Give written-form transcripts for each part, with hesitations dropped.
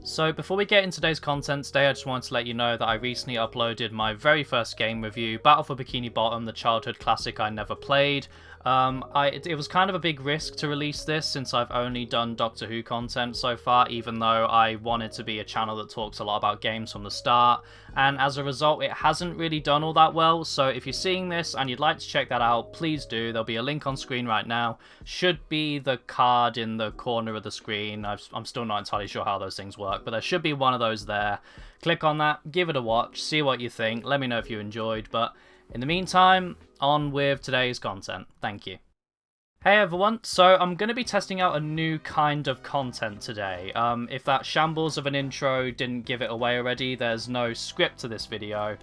So before we get into today's content today, I just wanted to let you know that I recently uploaded my very first game review, Battle for Bikini Bottom, the childhood classic I never played. It was kind of a big risk to release this since I've only done Doctor Who content so far, even though I wanted to be a channel that talks a lot about games from the start, and as a result it hasn't really done all that well. So if you're seeing this and you'd like to check that out, please do. There'll be a link on screen right now. Should be the card in the corner of the screen. I'm still not entirely sure how those things work, but there should be one of those there. Click on that, give it a watch, see what you think, let me know if you enjoyed, but in the meantime, on with today's content. Thank you. Hey everyone, so I'm going to be testing out a new kind of content today. If that shambles of an intro didn't give it away already, there's no script to this video.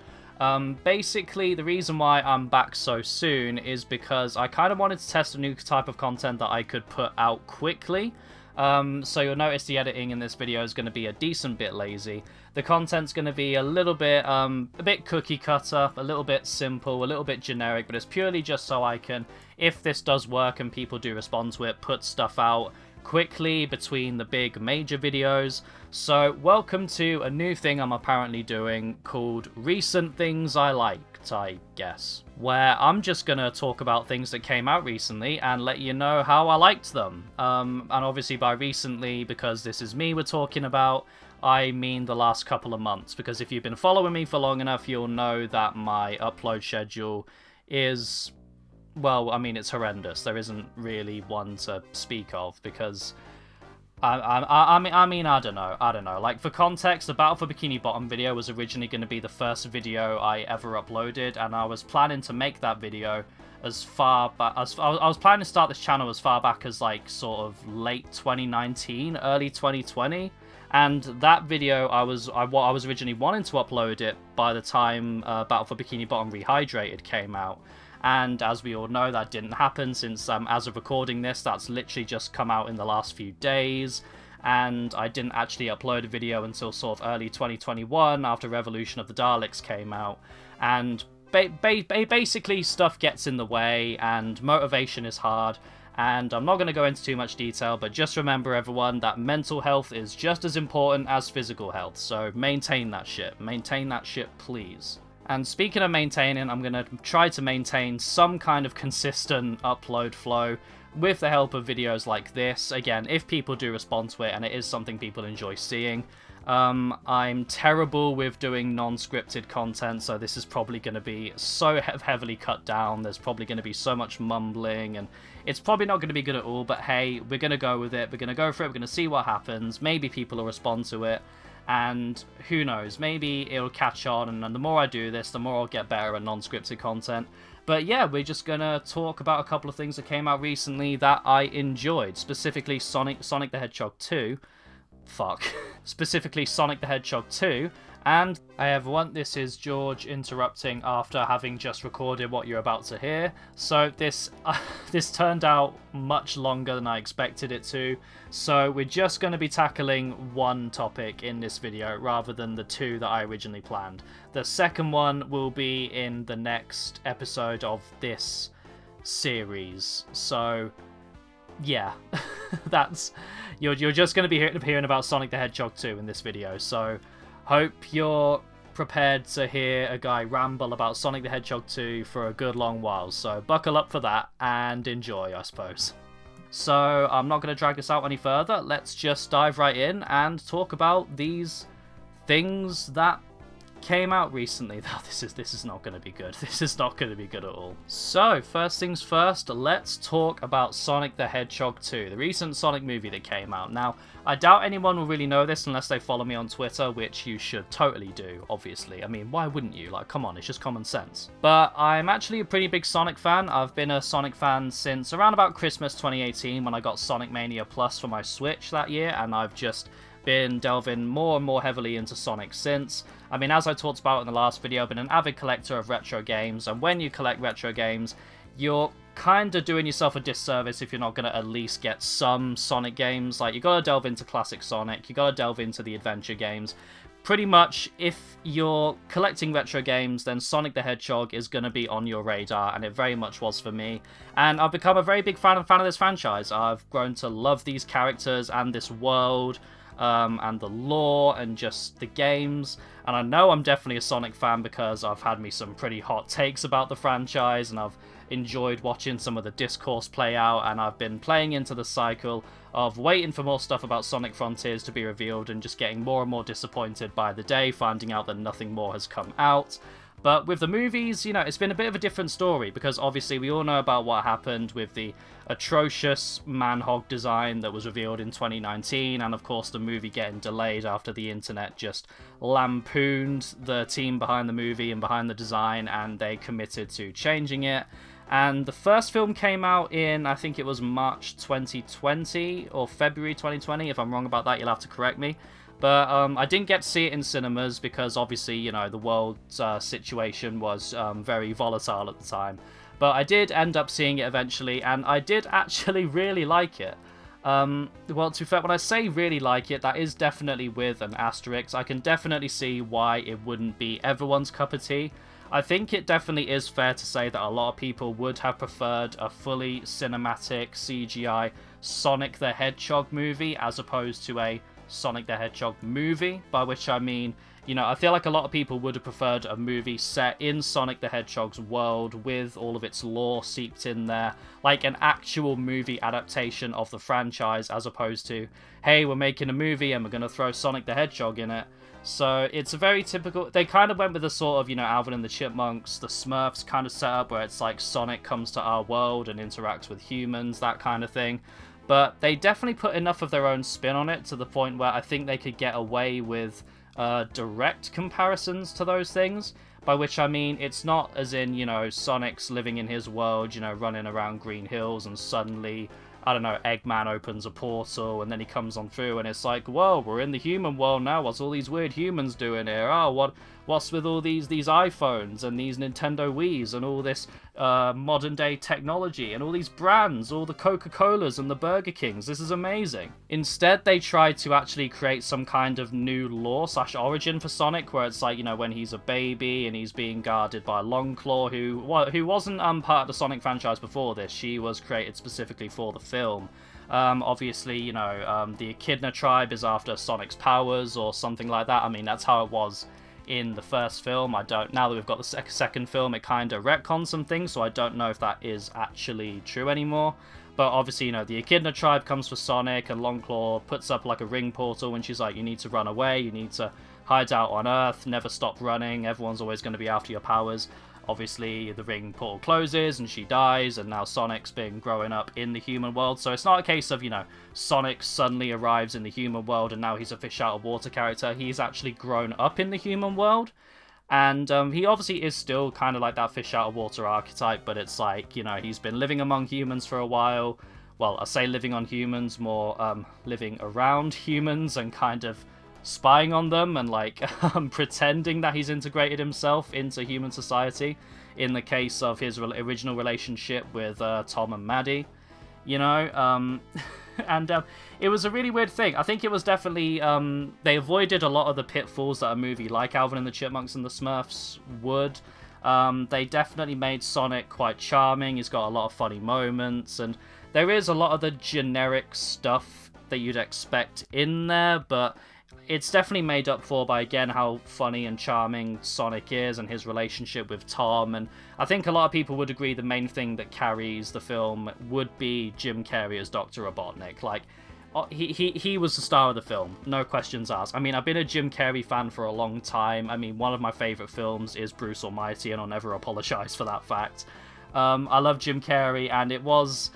Basically, the reason why I'm back so soon is because I kind of wanted to test a new type of content that I could put out quickly. So you'll notice the editing in this video is going to be a decent bit lazy. The content's going to be a little bit, a bit cookie cutter, a little bit simple, a little bit generic, but it's purely just so I can, if this does work and people do respond to it, put stuff out quickly between the big major videos. So welcome to a new thing I'm apparently doing called Recent Things I Liked, I guess, where I'm just gonna talk about things that came out recently and let you know how I liked them. And obviously by recently, because this is me we're talking about, I mean the last couple of months, because if you've been following me for long enough, you'll know that my upload schedule is, well, I mean, it's horrendous. There isn't really one to speak of, because I mean, I don't know. Like, for context, the Battle for Bikini Bottom video was originally going to be the first video I ever uploaded, and I was planning to make that video as far back as I was planning to start this channel as far back as like sort of late 2019, early 2020. And that video, I was originally wanting to upload it by the time Battle for Bikini Bottom Rehydrated came out. And as we all know, that didn't happen since, as of recording this, that's literally just come out in the last few days. And I didn't actually upload a video until sort of early 2021, after Revolution of the Daleks came out. And basically stuff gets in the way, and motivation is hard. And I'm not going to go into too much detail, but just remember, everyone, that mental health is just as important as physical health. So maintain that shit. Maintain that shit, please. And speaking of maintaining, I'm going to try to maintain some kind of consistent upload flow with the help of videos like this. Again, if people do respond to it and it is something people enjoy seeing. I'm terrible with doing non-scripted content, so this is probably going to be so heavily cut down. There's probably going to be so much mumbling, and it's probably not going to be good at all, but hey, we're going to go with it. We're going to go for it. We're going to see what happens. Maybe people will respond to it. And who knows, maybe it'll catch on, and the more I do this, the more I'll get better at non-scripted content. But yeah, we're just gonna talk about a couple of things that came out recently that I enjoyed, specifically Sonic the Hedgehog 2. Specifically Sonic the Hedgehog 2. And hey everyone, this is George interrupting after having just recorded what you're about to hear. So this turned out much longer than I expected it to. So we're just going to be tackling one topic in this video rather than the two that I originally planned. The second one will be in the next episode of this series. So yeah, you're just going to be hearing about Sonic the Hedgehog 2 in this video. So hope you're prepared to hear a guy ramble about Sonic the Hedgehog 2 for a good long while. So buckle up for that and enjoy, I suppose. So I'm not going to drag this out any further. Let's just dive right in and talk about these things that came out recently. This is not going to be good. This is not going to be good at all. So first things first, let's talk about Sonic the Hedgehog 2, the recent Sonic movie that came out. Now, I doubt anyone will really know this unless they follow me on Twitter, which you should totally do, obviously. I mean, why wouldn't you? Like, come on, it's just common sense. But I'm actually a pretty big Sonic fan. I've been a Sonic fan since around about Christmas 2018 when I got Sonic Mania Plus for my Switch that year, and I've just been delving more and more heavily into Sonic since. I mean, as I talked about in the last video, I've been an avid collector of retro games, and when you collect retro games, you're kind of doing yourself a disservice if you're not going to at least get some Sonic games. Like, you got to delve into classic Sonic, you got to delve into the adventure games. Pretty much, if you're collecting retro games, then Sonic the Hedgehog is going to be on your radar, and it very much was for me. And I've become a very big fan of this franchise. I've grown to love these characters and this world. and the lore and just the games. And I know I'm definitely a Sonic fan because I've had me some pretty hot takes about the franchise, and I've enjoyed watching some of the discourse play out, and I've been playing into the cycle of waiting for more stuff about Sonic Frontiers to be revealed and just getting more and more disappointed by the day, finding out that nothing more has come out. But with the movies, you know, it's been a bit of a different story, because obviously we all know about what happened with the atrocious Man-Hog design that was revealed in 2019, and of course the movie getting delayed after the internet just lampooned the team behind the movie and behind the design, and they committed to changing it. And the first film came out in, I think it was March 2020 or February 2020. If I'm wrong about that, you'll have to correct me. But I didn't get to see it in cinemas because obviously, you know, the world's situation was very volatile at the time. But I did end up seeing it eventually, and I did actually really like it. Well, to be fair, when I say really like it, that is definitely with an asterisk. I can definitely see why it wouldn't be everyone's cup of tea. I think it definitely is fair to say that a lot of people would have preferred a fully cinematic CGI Sonic the Hedgehog movie as opposed to a Sonic the Hedgehog movie, by which I mean, you know, I feel like a lot of people would have preferred a movie set in Sonic the Hedgehog's world with all of its lore seeped in there, like an actual movie adaptation of the franchise, as opposed to, hey, we're making a movie and we're going to throw Sonic the Hedgehog in it. So it's a very typical, they kind of went with the sort of, you know, Alvin and the Chipmunks, the Smurfs kind of setup where it's like Sonic comes to our world and interacts with humans, that kind of thing. But they definitely put enough of their own spin on it to the point where I think they could get away with direct comparisons to those things. By which I mean, it's not as in, you know, Sonic's living in his world, you know, running around Green Hills and suddenly, I don't know, Eggman opens a portal and then he comes on through and it's like, whoa, we're in the human world now, what's all these weird humans doing here? Oh, what's with all these iPhones and these Nintendo Wiis and all this modern day technology and all these brands, all the Coca-Colas and the Burger Kings? This is amazing. Instead, they tried to actually create some kind of new lore / origin for Sonic, where it's like, you know, when he's a baby and he's being guarded by Longclaw, who wasn't part of the Sonic franchise before this. She was created specifically for the film. Obviously, you know, the Echidna tribe is after Sonic's powers or something like that. I mean, that's how it was in the first film. Now that we've got the second film, it kind of retcons some things, so I don't know if that is actually true anymore. But obviously, you know, the Echidna tribe comes for Sonic, and Longclaw puts up like a ring portal, and she's like, you need to run away, you need to hide out on Earth, never stop running, everyone's always going to be after your powers. Obviously, the ring portal closes and she dies, and now Sonic's been growing up in the human world. So it's not a case of, you know, Sonic suddenly arrives in the human world and now he's a fish out of water character. He's actually grown up in the human world. And he obviously is still kind of like that fish out of water archetype, but it's like, you know, he's been living among humans for a while. Well, I say living on humans, more living around humans and kind of spying on them and like pretending that he's integrated himself into human society in the case of his original relationship with Tom and Maddie, you know. And it was a really weird thing. I think it was definitely they avoided a lot of the pitfalls that a movie like Alvin and the Chipmunks and the Smurfs would. They definitely made Sonic quite charming. He's got a lot of funny moments, and there is a lot of the generic stuff that you'd expect in there, but it's definitely made up for by, again, how funny and charming Sonic is and his relationship with Tom. And I think a lot of people would agree the main thing that carries the film would be Jim Carrey as Dr. Robotnik. Like, he was the star of the film, no questions asked. I mean, I've been a Jim Carrey fan for a long time. I mean, one of my favourite films is Bruce Almighty, and I'll never apologise for that fact. I love Jim Carrey, and it was...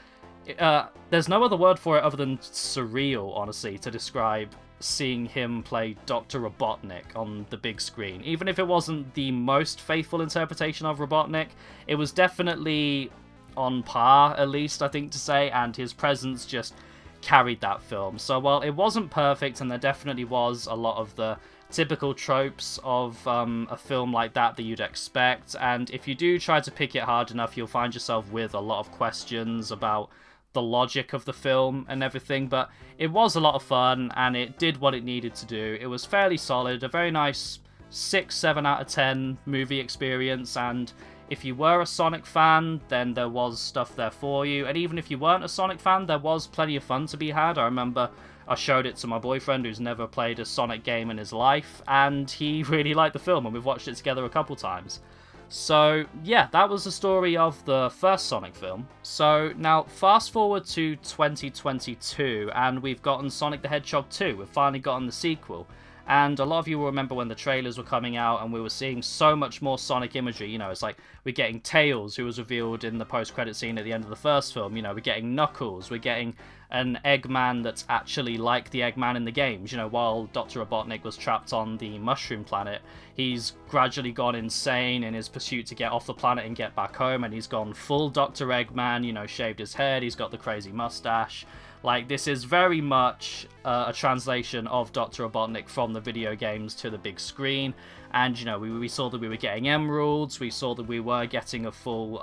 there's no other word for it other than surreal, honestly, to describe seeing him play Dr. Robotnik on the big screen. Even if it wasn't the most faithful interpretation of Robotnik, it was definitely on par, at least, I think to say, and his presence just carried that film. So while it wasn't perfect, and there definitely was a lot of the typical tropes of a film like that you'd expect, and if you do try to pick it hard enough, you'll find yourself with a lot of questions about the logic of the film and everything, but it was a lot of fun and it did what it needed to do. It was fairly solid, a very nice 6-7 out of 10 movie experience, and if you were a Sonic fan, then there was stuff there for you, and even if you weren't a Sonic fan, there was plenty of fun to be had. I remember I showed it to my boyfriend, who's never played a Sonic game in his life, and he really liked the film, and we've watched it together a couple times. So, yeah, that was the story of the first Sonic film. So, now, fast forward to 2022, and we've gotten Sonic the Hedgehog 2. We've finally gotten the sequel. And a lot of you will remember when the trailers were coming out and we were seeing so much more Sonic imagery. You know, it's like we're getting Tails, who was revealed in the post-credit scene at the end of the first film. You know, we're getting Knuckles, we're getting an Eggman that's actually like the Eggman in the games. You know, while Dr. Robotnik was trapped on the Mushroom Planet, he's gradually gone insane in his pursuit to get off the planet and get back home, and he's gone full Dr. Eggman, you know, shaved his head, he's got the crazy mustache. Like, this is very much a translation of Dr. Robotnik from the video games to the big screen. And, you know, we saw that we were getting emeralds, we saw that we were getting a full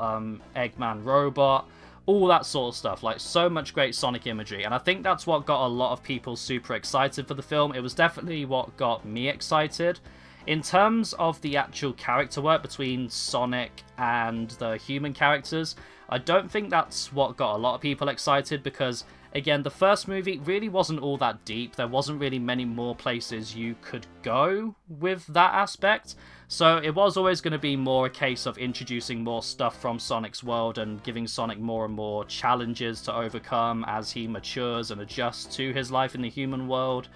Eggman robot, all that sort of stuff. Like, so much great Sonic imagery. And I think that's what got a lot of people super excited for the film. It was definitely what got me excited. In terms of the actual character work between Sonic and the human characters, I don't think that's what got a lot of people excited, because again, the first movie really wasn't all that deep. There wasn't really many more places you could go with that aspect. So it was always going to be more a case of introducing more stuff from Sonic's world and giving Sonic more and more challenges to overcome as he matures and adjusts to his life in the human world.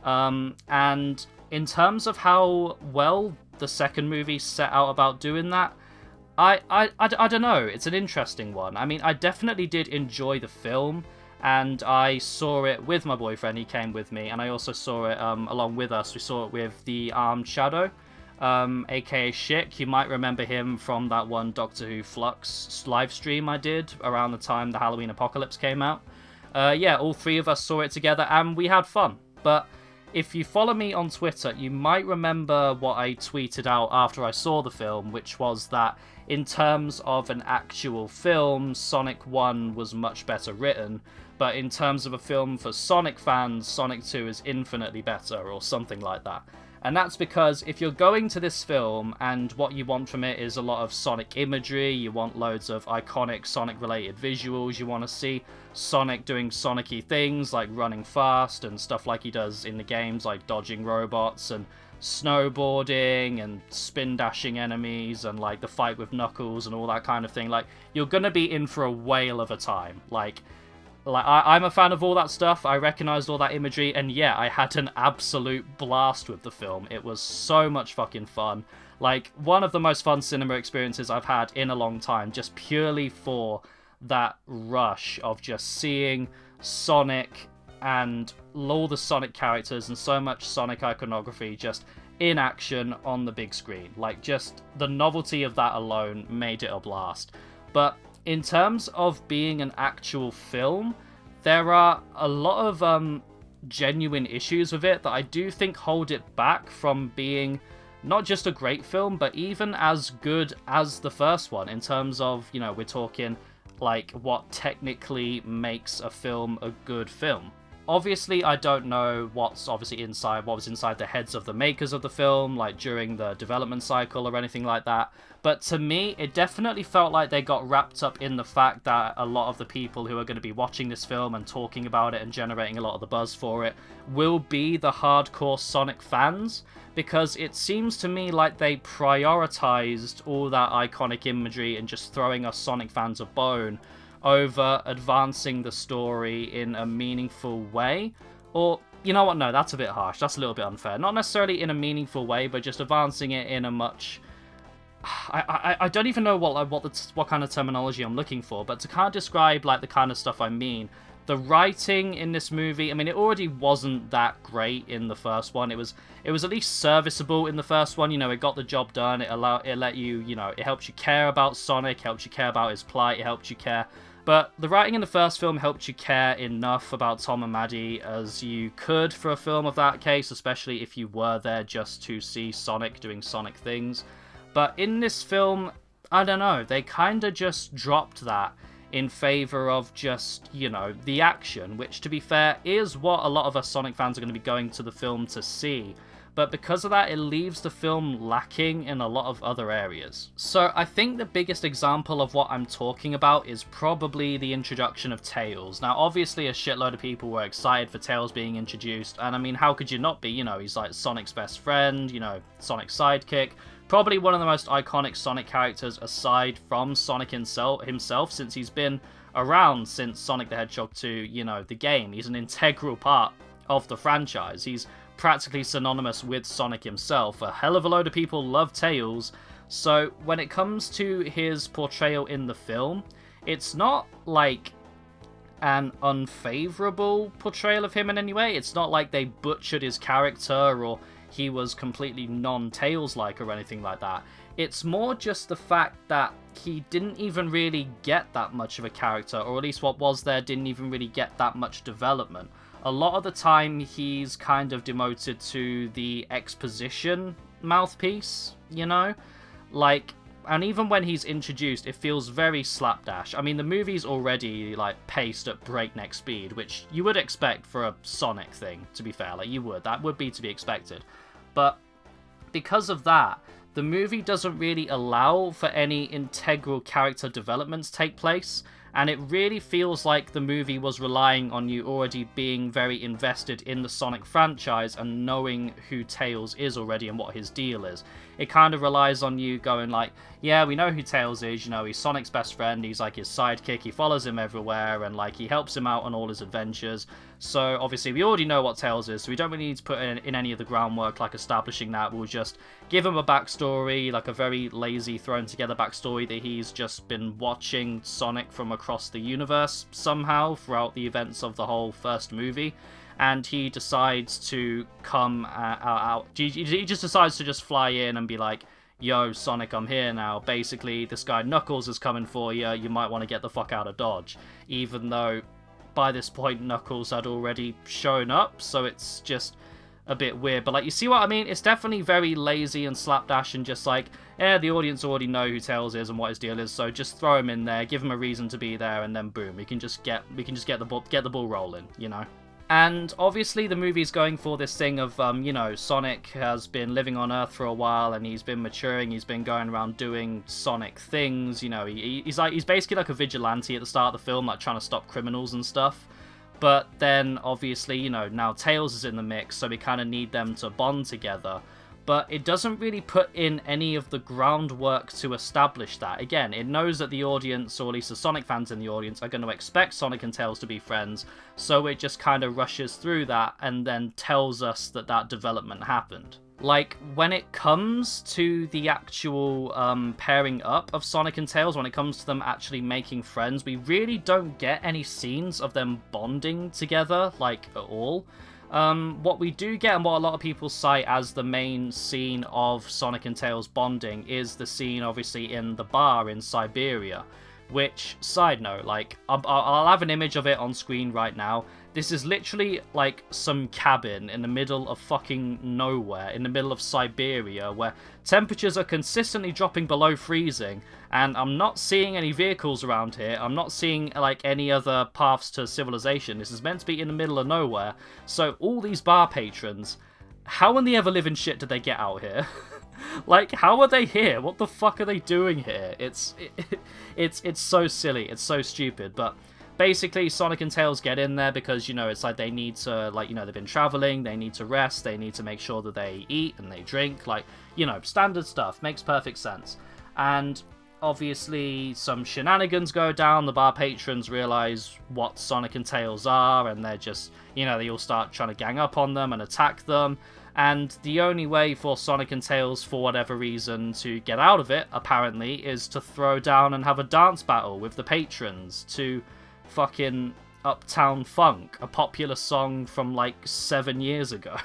And in terms of how well the second movie set out about doing that, I don't know. It's an interesting one. I mean, I definitely did enjoy the film, and I saw it with my boyfriend. He came with me, and I also saw it along with us. We saw it with the Armed Shadow, aka Schick. You might remember him from that one Doctor Who Flux live stream I did around the time the Halloween Apocalypse came out. Yeah, all three of us saw it together, and we had fun. But if you follow me on Twitter, you might remember what I tweeted out after I saw the film, which was that in terms of an actual film, Sonic 1 was much better written, but in terms of a film for Sonic fans, Sonic 2 is infinitely better, or something like that. And that's because if you're going to this film and what you want from it is a lot of Sonic imagery, you want loads of iconic Sonic-related visuals, you want to see Sonic doing Sonic-y things like running fast and stuff like he does in the games, like dodging robots and snowboarding and spin dashing enemies and like the fight with Knuckles and all that kind of thing, like you're gonna be in for a whale of a time. Like I'm a fan of all that stuff. I recognized all that imagery, and yeah, I had an absolute blast with the film. It was so much fucking fun. Like, one of the most fun cinema experiences I've had in a long time, just purely for that rush of just seeing Sonic and all the Sonic characters and so much Sonic iconography just in action on the big screen. Like, just the novelty of that alone made it a blast. But in terms of being an actual film, there are a lot of genuine issues with it that I do think hold it back from being not just a great film, but even as good as the first one, in terms of, you know, we're talking like what technically makes a film a good film. Obviously, I don't know what was inside the heads of the makers of the film, like during the development cycle or anything like that. But to me, it definitely felt like they got wrapped up in the fact that a lot of the people who are going to be watching this film and talking about it and generating a lot of the buzz for it will be the hardcore Sonic fans, because it seems to me like they prioritized all that iconic imagery and just throwing us Sonic fans a bone over advancing the story in a meaningful way. Or, you know what, no, that's a bit harsh, that's a little bit unfair. Not necessarily in a meaningful way, but just advancing it in a much... I don't even know what kind of terminology I'm looking for, but to kind of describe like the kind of stuff I mean, the writing in this movie, I mean, it already wasn't that great in the first one. It was at least serviceable in the first one. You know, it got the job done. It let you, you know, it helps you care about Sonic, helps you care about his plight, it helps you care. But the writing in the first film helped you care enough about Tom and Maddie as you could for a film of that case, especially if you were there just to see Sonic doing Sonic things. But in this film, I don't know, they kind of just dropped that in favor of just, you know, the action, which, to be fair, is what a lot of us Sonic fans are going to be going to the film to see. but because of that, it leaves the film lacking in a lot of other areas. So I think the biggest example of what I'm talking about is probably the introduction of Tails. Now, obviously, a shitload of people were excited for Tails being introduced, and I mean, how could you not be? You know, he's like Sonic's best friend, you know, Sonic's sidekick. Probably one of the most iconic Sonic characters aside from Sonic himself, since he's been around since Sonic the Hedgehog 2, you know, the game. He's an integral part of the franchise. He's practically synonymous with Sonic himself. A hell of a load of people love Tails, so when it comes to his portrayal in the film, it's not like an unfavorable portrayal of him in any way. It's not like they butchered his character or he was completely non-Tails-like or anything like that. It's more just the fact that he didn't even really get that much of a character, or at least what was there didn't even really get that much development. A lot of the time, he's kind of demoted to the exposition mouthpiece, you know? Like, and even when he's introduced, it feels very slapdash. I mean, the movie's already, like, paced at breakneck speed, which you would expect for a Sonic thing, to be fair. Like, you would. That would be to be expected. But because of that, the movie doesn't really allow for any integral character developments take place, and it really feels like the movie was relying on you already being very invested in the Sonic franchise and knowing who Tails is already and what his deal is. It kind of relies on you going like, yeah, we know who Tails is, you know, he's Sonic's best friend, he's like his sidekick, he follows him everywhere, and like he helps him out on all his adventures. So obviously we already know what Tails is, so we don't really need to put in any of the groundwork like establishing that. We'll just give him a backstory, like a very lazy thrown together backstory that he's just been watching Sonic from across the universe somehow throughout the events of the whole first movie. And he decides to come out. He just decides to just fly in and be like, yo, Sonic, I'm here now. Basically, this guy Knuckles is coming for you. You might want to get the fuck out of Dodge. Even though, by this point, Knuckles had already shown up. So it's just a bit weird. But, like, you see what I mean? It's definitely very lazy and slapdash and just like, yeah, the audience already know who Tails is and what his deal is. So just throw him in there, give him a reason to be there, and then boom, we can just get the ball rolling, you know? And obviously the movie's going for this thing of, you know, Sonic has been living on Earth for a while and he's been maturing, he's been going around doing Sonic things, you know, he's basically like a vigilante at the start of the film, like trying to stop criminals and stuff. But then, obviously, you know, now Tails is in the mix, so we kind of need them to bond together. But it doesn't really put in any of the groundwork to establish that. Again, it knows that the audience, or at least the Sonic fans in the audience, are going to expect Sonic and Tails to be friends, so it just kind of rushes through that and then tells us that that development happened. Like, when it comes to the actual pairing up of Sonic and Tails, when it comes to them actually making friends, we really don't get any scenes of them bonding together, like, at all. What we do get, and what a lot of people cite as the main scene of Sonic and Tails bonding, is the scene, obviously, in the bar in Siberia. Which, side note, like, I'll have an image of it on screen right now. This is literally, like, some cabin in the middle of fucking nowhere, in the middle of Siberia, where temperatures are consistently dropping below freezing, and I'm not seeing any vehicles around here. I'm not seeing, like, any other paths to civilization. This is meant to be in the middle of nowhere. So, all these bar patrons, how in the ever-living shit did they get out here? Like, how are they here? What the fuck are they doing here? It's so silly. It's so stupid. But basically, Sonic and Tails get in there because, you know, it's like they need to, like, you know, they've been traveling. They need to rest. They need to make sure that they eat and they drink. Like, you know, standard stuff. Makes perfect sense. And obviously, some shenanigans go down. The bar patrons realize what Sonic and Tails are. And they're just, you know, they all start trying to gang up on them and attack them. And the only way for Sonic and Tails, for whatever reason, to get out of it, apparently, is to throw down and have a dance battle with the patrons to fucking Uptown Funk, a popular song from, like, 7 years ago.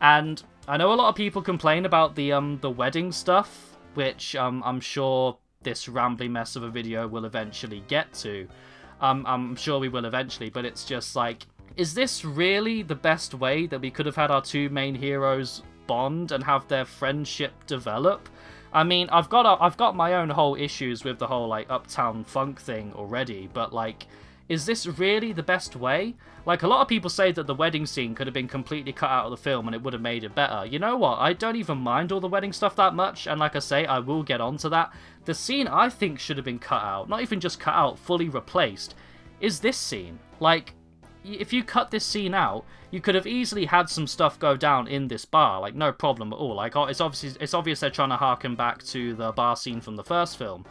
And I know a lot of people complain about the wedding stuff, which I'm sure this rambly mess of a video will eventually get to. I'm sure we will eventually, but it's just like, is this really the best way that we could have had our two main heroes bond and have their friendship develop? I mean, I've got my own whole issues with the whole, like, Uptown Funk thing already, but, like, is this really the best way? Like, a lot of people say that the wedding scene could have been completely cut out of the film and it would have made it better. You know what? I don't even mind all the wedding stuff that much, and like I say, I will get onto that. The scene I think should have been cut out, not even just cut out, fully replaced, is this scene. Like, if you cut this scene out, you could have easily had some stuff go down in this bar, like, no problem at all. Like, it's obvious they're trying to harken back to the bar scene from the first film,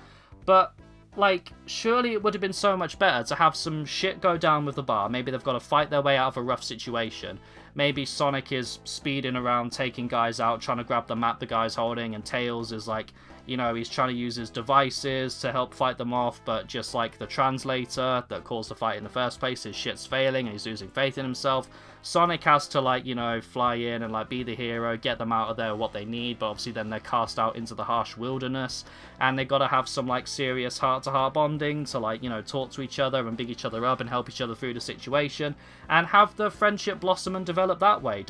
but like, surely it would have been so much better to have some shit go down with the bar. Maybe they've got to fight their way out of a rough situation. Maybe Sonic is speeding around, taking guys out, trying to grab the map the guy's holding, and Tails is like, you know, he's trying to use his devices to help fight them off, but just like the translator that caused the fight in the first place, his shit's failing and he's losing faith in himself. Sonic has to, like, you know, fly in and, like, be the hero, get them out of there what they need, but obviously then they're cast out into the harsh wilderness, and they gotta have some, like, serious heart-to-heart bonding to, like, you know, talk to each other and big each other up and help each other through the situation, and have the friendship blossom and develop that way.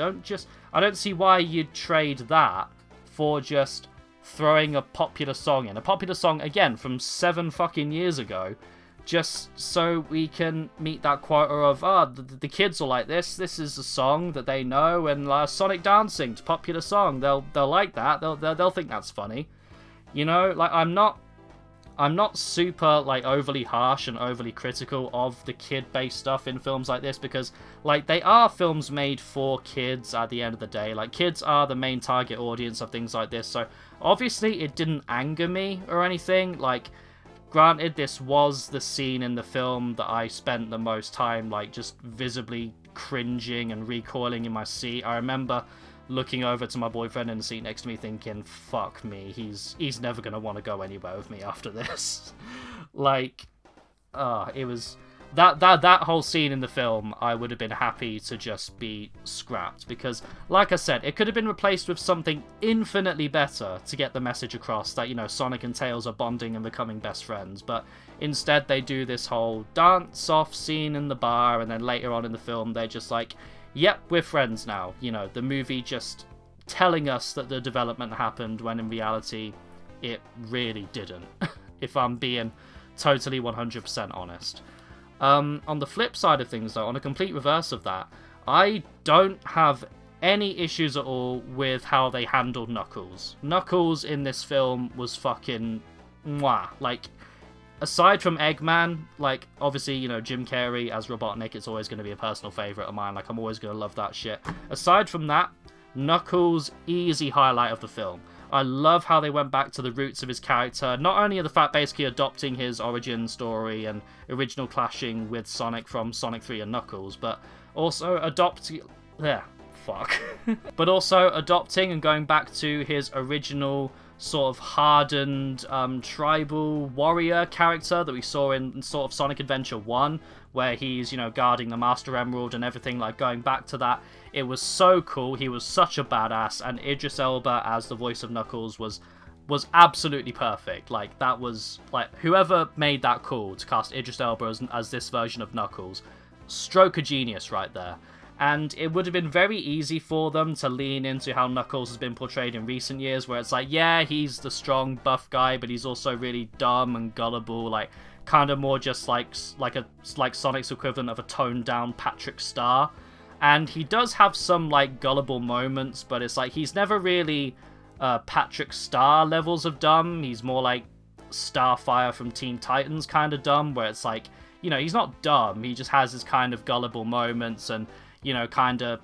I don't see why you'd trade that for just throwing a popular song in. A popular song, again, from 7 fucking years ago, just so we can meet that quota of, the kids will like this is a song that they know, and Sonic Dancing's a popular song, they'll like that, they'll think that's funny. You know, like, I'm not super, like, overly harsh and overly critical of the kid-based stuff in films like this, because, like, they are films made for kids at the end of the day. Like, kids are the main target audience of things like this, so obviously it didn't anger me or anything. Like, granted, this was the scene in the film that I spent the most time, like, just visibly cringing and recoiling in my seat. I remember looking over to my boyfriend in the seat next to me thinking, fuck me, he's never gonna want to go anywhere with me after this. Like, it was that whole scene in the film, I would have been happy to just be scrapped, because, like I said, it could have been replaced with something infinitely better to get the message across that, you know, Sonic and Tails are bonding and becoming best friends, but instead they do this whole dance-off scene in the bar, and then later on in the film they're just like, yep, we're friends now. You know, the movie just telling us that the development happened when in reality it really didn't, if I'm being totally 100% honest. On the flip side of things, though, on a complete reverse of that, I don't have any issues at all with how they handled Knuckles. Knuckles in this film was fucking mwah. Like, aside from Eggman, like, obviously, you know, Jim Carrey as Robotnik, it's always going to be a personal favourite of mine. Like, I'm always going to love that shit. Aside from that, Knuckles, easy highlight of the film. I love how they went back to the roots of his character. Not only are the fact basically adopting his origin story and original clashing with Sonic from Sonic 3 and Knuckles, but also adopting and going back to his original sort of hardened tribal warrior character that we saw in sort of Sonic Adventure 1, where he's, you know, guarding the Master Emerald and everything. Like, going back to that, it was so cool. He was such a badass, and Idris Elba as the voice of Knuckles was absolutely perfect. Like, that was, like, whoever made that call to cast Idris Elba as this version of Knuckles, stroke of genius right there. And it would have been very easy for them to lean into how Knuckles has been portrayed in recent years, where it's like, yeah, he's the strong, buff guy, but he's also really dumb and gullible, like, kind of more just like Sonic's equivalent of a toned-down Patrick Star. And he does have some, like, gullible moments, but it's like, he's never really Patrick Star levels of dumb. He's more like Starfire from Teen Titans kind of dumb, where it's like, you know, he's not dumb, he just has his kind of gullible moments and, you know, kind of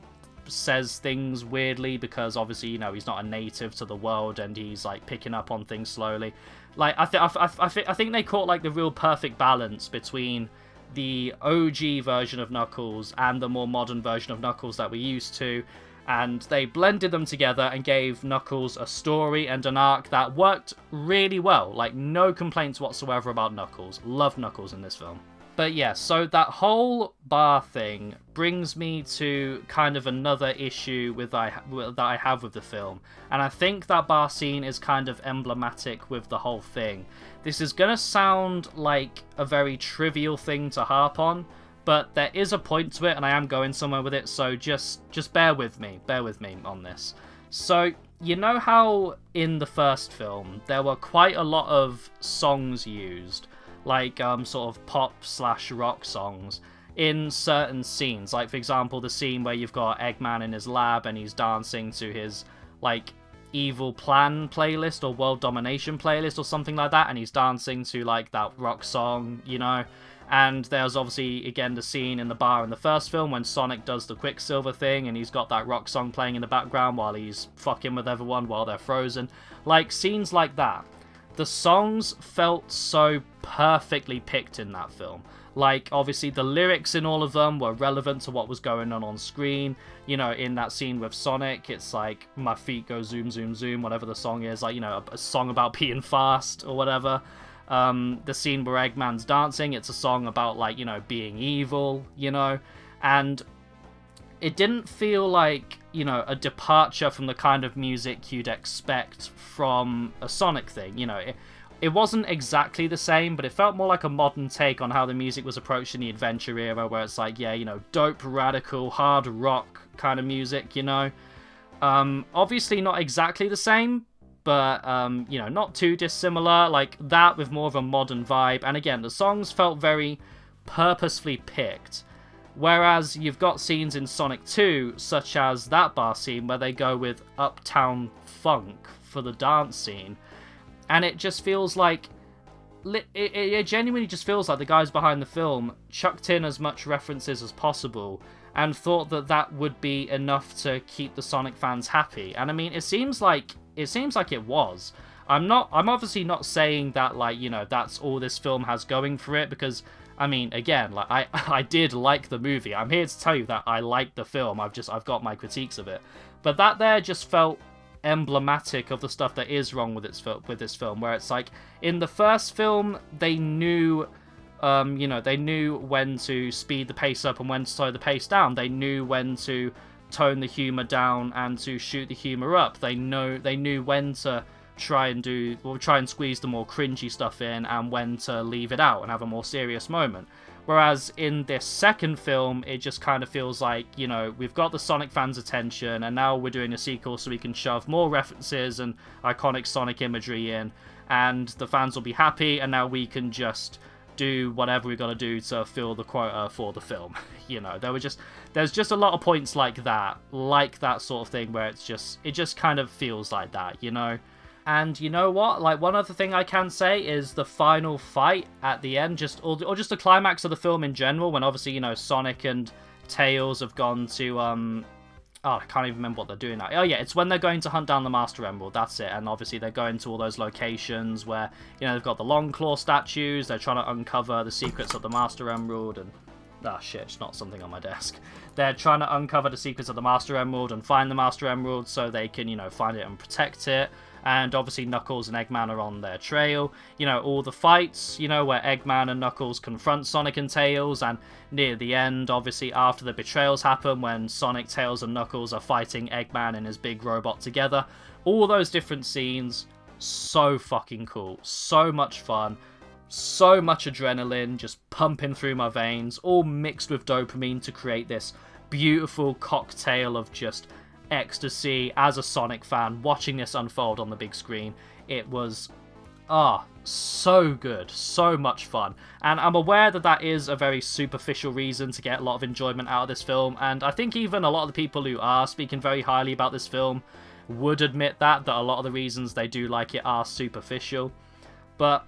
says things weirdly because obviously, you know, he's not a native to the world and he's, like, picking up on things slowly. Like, I think they caught, like, the real perfect balance between the OG version of Knuckles and the more modern version of Knuckles that we're used to, and they blended them together and gave Knuckles a story and an arc that worked really well. Like, no complaints whatsoever about Knuckles. Love Knuckles in this film. But yeah, so that whole bar thing brings me to kind of another issue that I have with the film. And I think that bar scene is kind of emblematic with the whole thing. This is going to sound like a very trivial thing to harp on, but there is a point to it and I am going somewhere with it, so just bear with me on this. So, you know how in the first film there were quite a lot of songs used? like sort of pop slash rock songs in certain scenes. Like, for example, the scene where you've got Eggman in his lab and he's dancing to his, like, Evil Plan playlist or World Domination playlist or something like that, and he's dancing to, like, that rock song, you know? And there's obviously, again, the scene in the bar in the first film when Sonic does the Quicksilver thing and he's got that rock song playing in the background while he's fucking with everyone while they're frozen. Like, scenes like that. The songs felt so perfectly picked in that film. Like, obviously, the lyrics in all of them were relevant to what was going on screen. You know, in that scene with Sonic, it's like, my feet go zoom, zoom, zoom, whatever the song is. Like, you know, a song about being fast or whatever. The scene where Eggman's dancing, it's a song about, like, you know, being evil, you know. And it didn't feel like, you know, a departure from the kind of music you'd expect from a Sonic thing, you know. It wasn't exactly the same, but it felt more like a modern take on how the music was approached in the adventure era, where it's like, yeah, you know, dope, radical, hard rock kind of music, you know. Obviously not exactly the same, but, you know, not too dissimilar, like that with more of a modern vibe. And again, the songs felt very purposefully picked. Whereas you've got scenes in Sonic 2, such as that bar scene, where they go with Uptown Funk for the dance scene. And it just feels like, it genuinely just feels like the guys behind the film chucked in as much references as possible and thought that that would be enough to keep the Sonic fans happy. And I mean, it seems like it was. I'm obviously not saying that, like, you know, that's all this film has going for it, because, I mean, again, like, I did like the movie. I'm here to tell you that I liked the film. I've got my critiques of it. But that there just felt emblematic of the stuff that is wrong with this film, where it's like, in the first film, they knew, you know, they knew when to speed the pace up and when to slow the pace down. They knew when to tone the humor down and to shoot the humor up. They knew when to try and squeeze the more cringy stuff in and when to leave it out and have a more serious moment. Whereas in this second film, it just kind of feels like, you know, we've got the Sonic fans' attention, and now we're doing a sequel so we can shove more references and iconic Sonic imagery in, and the fans will be happy, and now we can just do whatever we've got to do to fill the quota for the film. You know, there's just a lot of points like that sort of thing, where it just kind of feels like that, you know? And you know what? Like, one other thing I can say is the final fight at the end, or just the climax of the film in general, when obviously, you know, Sonic and Tails have gone to, I can't even remember what they're doing now. Oh yeah, it's when they're going to hunt down the Master Emerald, that's it. And obviously they're going to all those locations where, you know, they've got the Long Claw statues, they're trying to uncover the secrets of the Master Emerald, and... ah, shit, it's not something on my desk. They're trying to uncover the secrets of the Master Emerald and find the Master Emerald so they can, you know, find it and protect it. And obviously Knuckles and Eggman are on their trail. You know, all the fights, you know, where Eggman and Knuckles confront Sonic and Tails, and near the end, obviously after the betrayals happen, when Sonic, Tails and Knuckles are fighting Eggman and his big robot together. All those different scenes, so fucking cool. So much fun. So much adrenaline just pumping through my veins, all mixed with dopamine to create this beautiful cocktail of just ecstasy as a Sonic fan watching this unfold on the big screen. It was so good, so much fun, and I'm aware that that is a very superficial reason to get a lot of enjoyment out of this film, and I think even a lot of the people who are speaking very highly about this film would admit that a lot of the reasons they do like it are superficial. But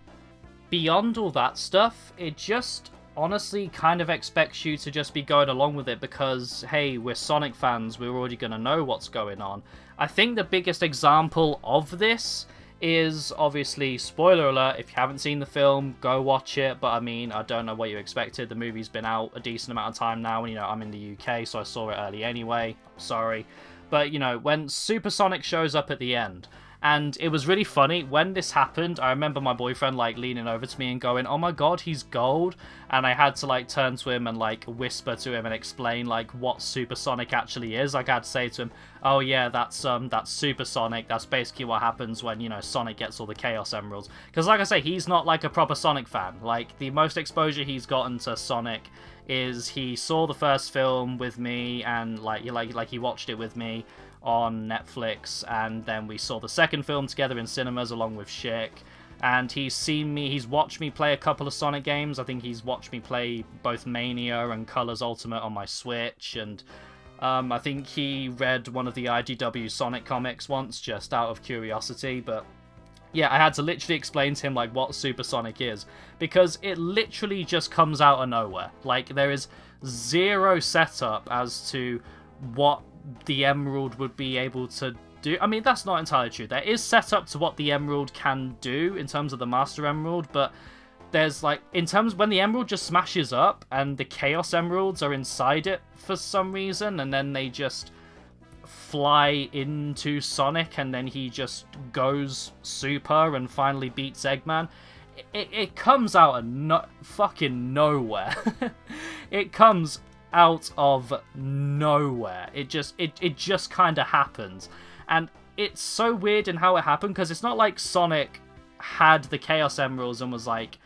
beyond all that stuff, it just honestly kind of expects you to just be going along with it because, hey, we're Sonic fans, we're already going to know what's going on. I think the biggest example of this is, obviously, spoiler alert, if you haven't seen the film, go watch it, but I mean, I don't know what you expected. The movie's been out a decent amount of time now, and, you know, I'm in the UK, so I saw it early anyway, sorry. But, you know, when Super Sonic shows up at the end, and it was really funny, when this happened, I remember my boyfriend, like, leaning over to me and going, oh my god, he's gold, and I had to, like, turn to him and, like, whisper to him and explain, like, what Super Sonic actually is. Like, I had to say to him, oh yeah, that's Super Sonic, that's basically what happens when, you know, Sonic gets all the Chaos Emeralds. Because, like I say, he's not, like, a proper Sonic fan. Like, the most exposure he's gotten to Sonic is he saw the first film with me, and, like he watched it with me on Netflix, and then we saw the second film together in cinemas along with Shik. and he's watched me play a couple of Sonic games. I think he's watched me play both Mania and Colors Ultimate on my Switch, and I think he read one of the IDW Sonic comics once, just out of curiosity. But yeah, I had to literally explain to him like what Super Sonic is, because it literally just comes out of nowhere. Like, there is zero setup as to what the Emerald would be able to do. I mean, that's not entirely true. There is setup to what the Emerald can do in terms of the Master Emerald, but there's like, in terms when the Emerald just smashes up and the Chaos Emeralds are inside it for some reason, and then they just fly into Sonic, and then he just goes super and finally beats Eggman. It comes out of fucking nowhere. It comes out of nowhere. It just kind of happens. And it's so weird in how it happened, because it's not like Sonic had the Chaos Emeralds and was like,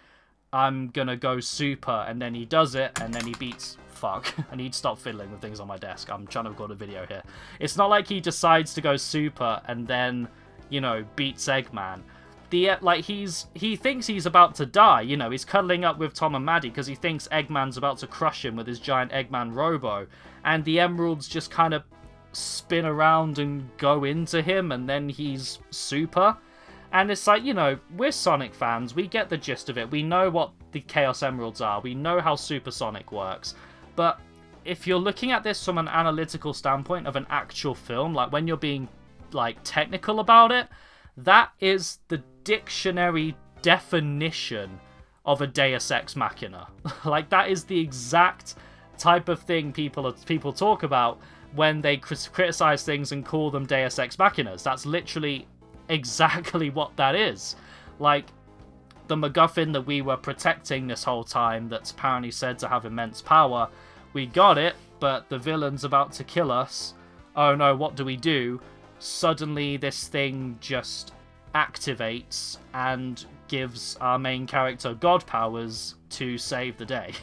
I'm gonna go super, and then he does it, and then he beats... Fuck. I need to stop fiddling with things on my desk. I'm trying to record a video here. It's not like he decides to go super and then, you know, beats Eggman. He thinks he's about to die, you know, he's cuddling up with Tom and Maddie because he thinks Eggman's about to crush him with his giant Eggman Robo, and the Emeralds just kind of spin around and go into him, and then he's super. And it's like, you know, we're Sonic fans, we get the gist of it, we know what the Chaos Emeralds are, we know how Super Sonic works, but if you're looking at this from an analytical standpoint of an actual film, like when you're being, like, technical about it, that is the dictionary definition of a Deus Ex Machina. Like, that is the exact type of thing people talk about when they criticize things and call them Deus Ex Machinas. That's literally exactly what that is. Like, the MacGuffin that we were protecting this whole time, that's apparently said to have immense power, we got it, but the villain's about to kill us. Oh no, what do we do? Suddenly this thing just activates and gives our main character god powers to save the day.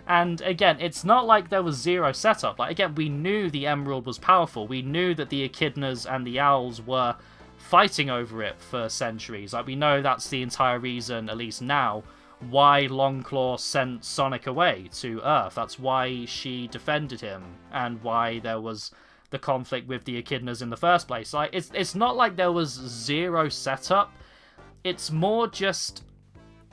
And again, it's not like there was zero setup. Like, again, we knew the Emerald was powerful. We knew that the Echidnas and the Owls were fighting over it for centuries. Like, we know that's the entire reason, at least now, why Longclaw sent Sonic away to Earth. That's why she defended him, and why there was the conflict with the Echidnas in the first place. Like, it's not like there was zero setup. It's more just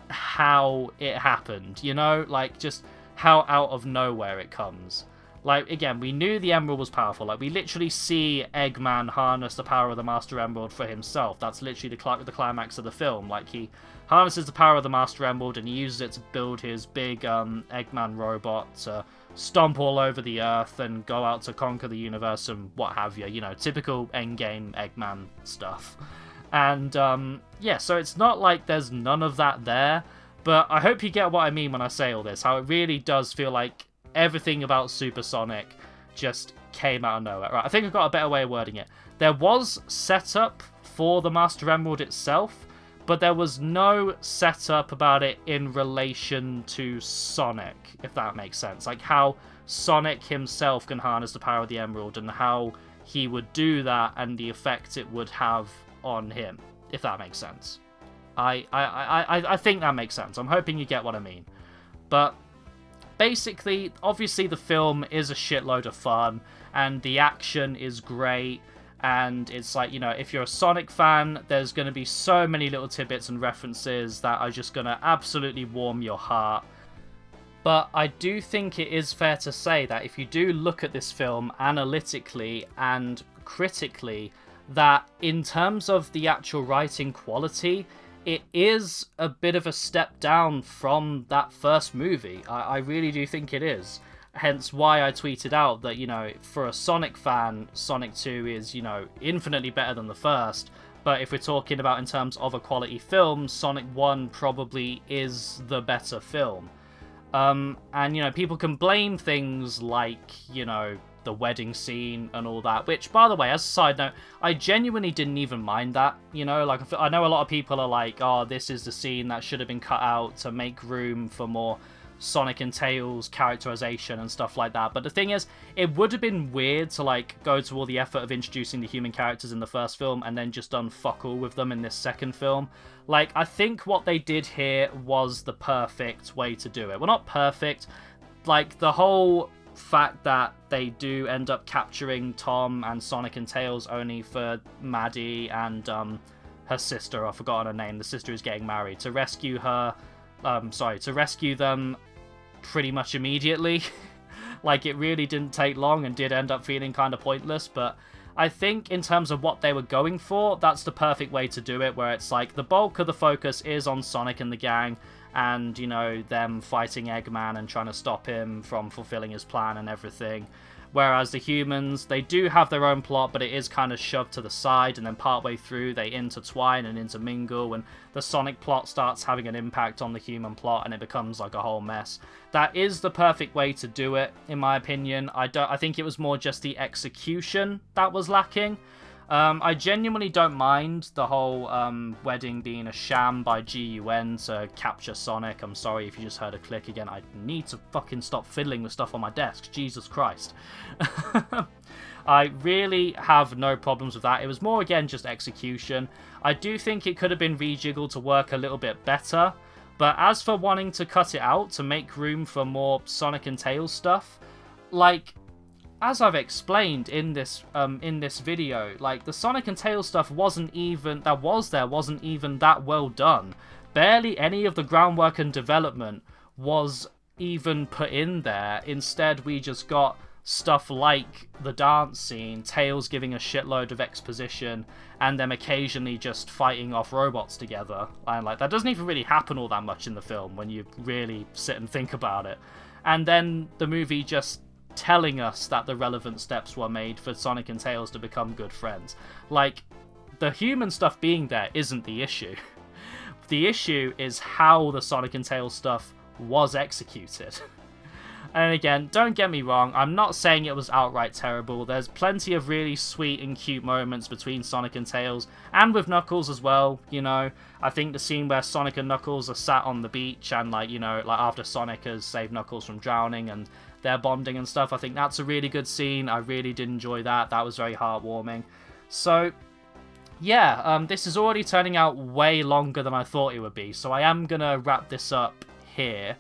how it happened, you know? Like, just how out of nowhere it comes. Like, again, we knew the Emerald was powerful. Like, we literally see Eggman harness the power of the Master Emerald for himself. That's literally the climax of the film. Like, he harnesses the power of the Master Emerald and he uses it to build his big Eggman robot to stomp all over the Earth and go out to conquer the universe and what have you. You know, typical endgame Eggman stuff. And, yeah, so it's not like there's none of that there. But I hope you get what I mean when I say all this. How it really does feel like everything about Super Sonic just came out of nowhere. Right, I think I've got a better way of wording it. There was setup for the Master Emerald itself, but there was no setup about it in relation to Sonic, if that makes sense. Like how Sonic himself can harness the power of the Emerald and how he would do that and the effect it would have on him, if that makes sense. I think that makes sense. I'm hoping you get what I mean. But basically, obviously the film is a shitload of fun, and the action is great, and it's like, you know, if you're a Sonic fan, there's going to be so many little tidbits and references that are just going to absolutely warm your heart. But I do think it is fair to say that if you do look at this film analytically and critically, that in terms of the actual writing quality, it is a bit of a step down from that first movie. I really do think it is. Hence why I tweeted out that, you know, for a Sonic fan, Sonic 2 is, you know, infinitely better than the first. But if we're talking about in terms of a quality film, Sonic 1 probably is the better film. And, you know, people can blame things like, you know, the wedding scene and all that, which, by the way, as a side note, I genuinely didn't even mind that, you know, like, I know a lot of people are like, oh, this is the scene that should have been cut out to make room for more Sonic and Tails characterization and stuff like that. But the thing is, it would have been weird to like go to all the effort of introducing the human characters in the first film and then just done fuck all with them in this second film. Like, I think what they did here was the perfect way to do it. Well, not perfect. Like, the whole fact that they do end up capturing Tom and Sonic and Tails only for Maddie and her sister, I've forgotten her name, the sister who's getting married, to rescue her, to rescue them pretty much immediately. Like, it really didn't take long and did end up feeling kind of pointless, but I think in terms of what they were going for, that's the perfect way to do it, where it's like the bulk of the focus is on Sonic and the gang, and, you know, them fighting Eggman and trying to stop him from fulfilling his plan and everything. Whereas the humans, they do have their own plot, but it is kind of shoved to the side, and then partway through they intertwine and intermingle, and the Sonic plot starts having an impact on the human plot, and it becomes like a whole mess. That is the perfect way to do it, in my opinion. I think it was more just the execution that was lacking. I genuinely don't mind the whole wedding being a sham by GUN to capture Sonic. I'm sorry if you just heard a click again. I need to fucking stop fiddling with stuff on my desk. Jesus Christ. I really have no problems with that. It was more, again, just execution. I do think it could have been rejiggled to work a little bit better. But as for wanting to cut it out to make room for more Sonic and Tails stuff, like, as I've explained in this video, like, the Sonic and Tails stuff wasn't even that well done. Barely any of the groundwork and development was even put in there. Instead, we just got stuff like the dance scene, Tails giving a shitload of exposition, and them occasionally just fighting off robots together. And like, that doesn't even really happen all that much in the film when you really sit and think about it. And then the movie just telling us that the relevant steps were made for Sonic and Tails to become good friends. Like, the human stuff being there isn't the issue. The issue is how the Sonic and Tails stuff was executed. And again, don't get me wrong, I'm not saying it was outright terrible. There's plenty of really sweet and cute moments between Sonic and Tails, and with Knuckles as well, you know. I think the scene where Sonic and Knuckles are sat on the beach and, like, you know, like after Sonic has saved Knuckles from drowning and they're bonding and stuff, I think that's a really good scene. I really did enjoy that. That was very heartwarming. So, yeah, this is already turning out way longer than I thought it would be, so I am going to wrap this up here.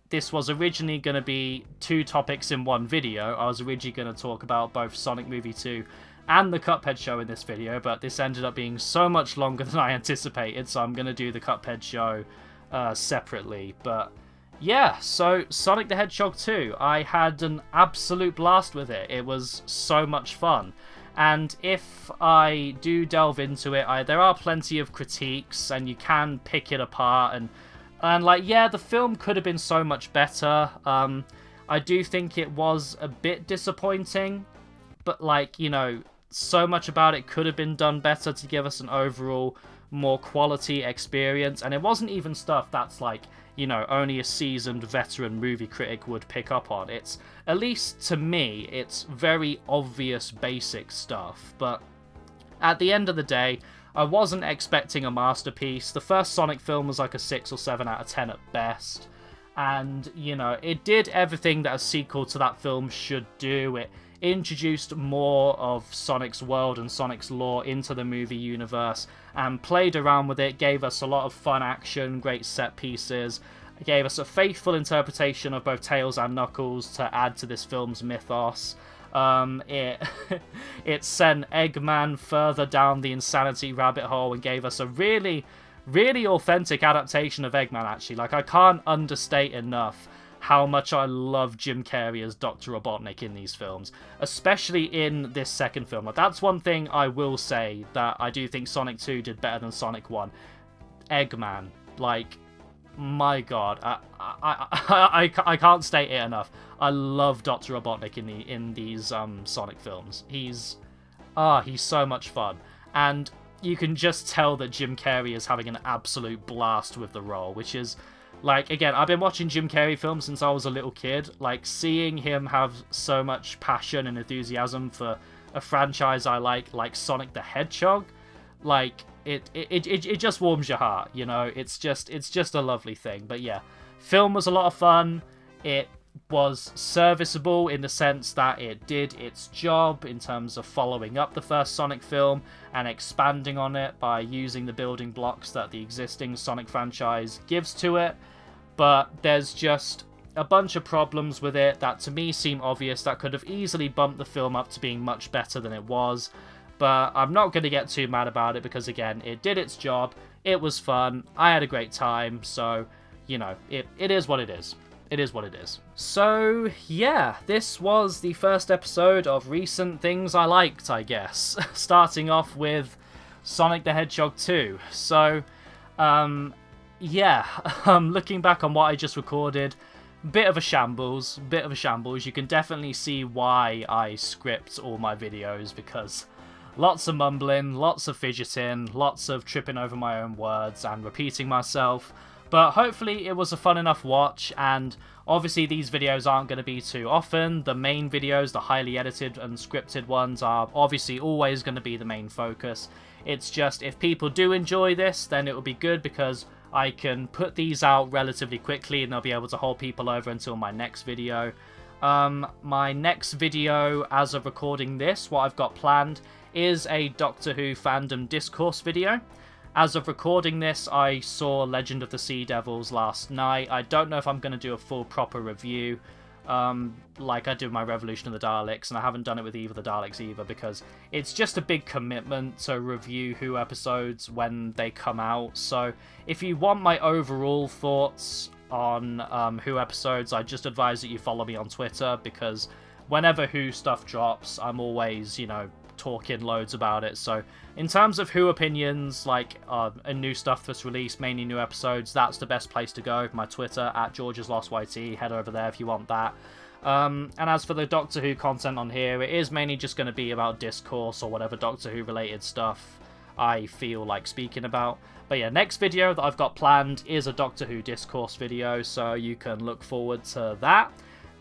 This was originally going to be 2 topics in one video. I was originally going to talk about both Sonic Movie 2 and the Cuphead show in this video, but this ended up being so much longer than I anticipated, so I'm going to do the Cuphead show separately. But yeah, so Sonic the Hedgehog 2, I had an absolute blast with it. It was so much fun. And if I do delve into it, there are plenty of critiques, and you can pick it apart, and like, yeah, the film could have been so much better. I do think it was a bit disappointing, but, like, you know, so much about it could have been done better to give us an overall more quality experience. And it wasn't even stuff that's, like, you know, only a seasoned veteran movie critic would pick up on. It's, at least to me, it's very obvious basic stuff. But at the end of the day, I wasn't expecting a masterpiece. The first Sonic film was like a 6 or 7 out of 10 at best. And, you know, it did everything that a sequel to that film should do. It introduced more of Sonic's world and Sonic's lore into the movie universe and played around with it, gave us a lot of fun action, great set pieces. It gave us a faithful interpretation of both Tails and Knuckles to add to this film's mythos. It sent Eggman further down the insanity rabbit hole and gave us a really, really authentic adaptation of Eggman, actually. Like, I can't understate enough how much I love Jim Carrey as Dr. Robotnik in these films, especially in this second film. Like, that's one thing I will say that I do think Sonic 2 did better than Sonic 1. Eggman, like, my god, I can't state it enough. I love Dr. Robotnik in these Sonic films. He's so much fun, and you can just tell that Jim Carrey is having an absolute blast with the role, which is, like, again, I've been watching Jim Carrey films since I was a little kid. Like, seeing him have so much passion and enthusiasm for a franchise I like Sonic the Hedgehog, like, it just warms your heart, you know. It's just a lovely thing. But yeah, film was a lot of fun. It was serviceable in the sense that it did its job in terms of following up the first Sonic film and expanding on it by using the building blocks that the existing Sonic franchise gives to it. But there's just a bunch of problems with it that to me seem obvious that could have easily bumped the film up to being much better than it was. But I'm not going to get too mad about it because, again, it did its job, it was fun, I had a great time, so, you know, it is what it is. It is what it is. So, yeah, this was the first episode of recent things I liked, I guess. Starting off with Sonic the Hedgehog 2. So, yeah, looking back on what I just recorded, bit of a shambles. You can definitely see why I script all my videos, because lots of mumbling, lots of fidgeting, lots of tripping over my own words and repeating myself. But hopefully it was a fun enough watch, and obviously these videos aren't going to be too often. The main videos, the highly edited and scripted ones, are obviously always going to be the main focus. It's just, if people do enjoy this, then it will be good because I can put these out relatively quickly and they'll be able to hold people over until my next video. My next video, as of recording this, what I've got planned is a Doctor Who fandom discourse video. As of recording this, I saw Legend of the Sea Devils last night. I don't know if I'm going to do a full proper review like I did with my Revolution of the Daleks, and I haven't done it with Eve of the Daleks either because it's just a big commitment to review Who episodes when they come out. So if you want my overall thoughts on Who episodes, I just advise that you follow me on Twitter, because whenever Who stuff drops, I'm always, you know, talking loads about it. So in terms of Who opinions, like a new stuff that's released, mainly new episodes, that's the best place to go. My Twitter at GeorgeIsLostYT, head over there if you want that. And as for the Doctor Who content on here, it is mainly just going to be about discourse or whatever Doctor Who related stuff I feel like speaking about. But yeah, next video that I've got planned is a Doctor Who discourse video, so you can look forward to that.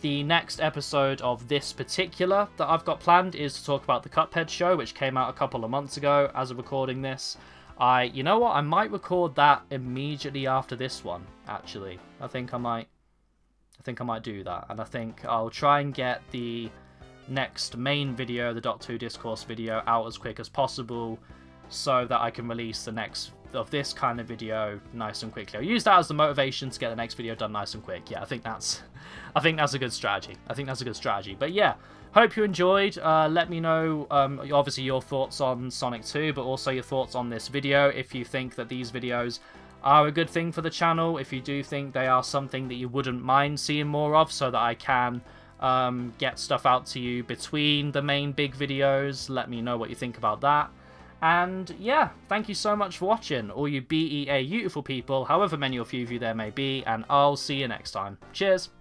The next episode of this particular that I've got planned is to talk about the Cuphead show, which came out a couple of months ago as of recording this. You know what, I might record that immediately after this one, actually. I think I might do that, and I think I'll try and get the next main video, the Doctor Who discourse video, out as quick as possible so that I can release the next of this kind of video nice and quickly. I'll use that as the motivation to get the next video done nice and quick. Yeah, I think that's a good strategy. But yeah, hope you enjoyed. Let me know, obviously, your thoughts on Sonic 2, but also your thoughts on this video. If you think that these videos are a good thing for the channel, if you do think they are something that you wouldn't mind seeing more of, so that I can get stuff out to you between the main big videos, let me know what you think about that. And yeah, thank you so much for watching, all you BEA beautiful people, however many or few of you there may be, and I'll see you next time. Cheers!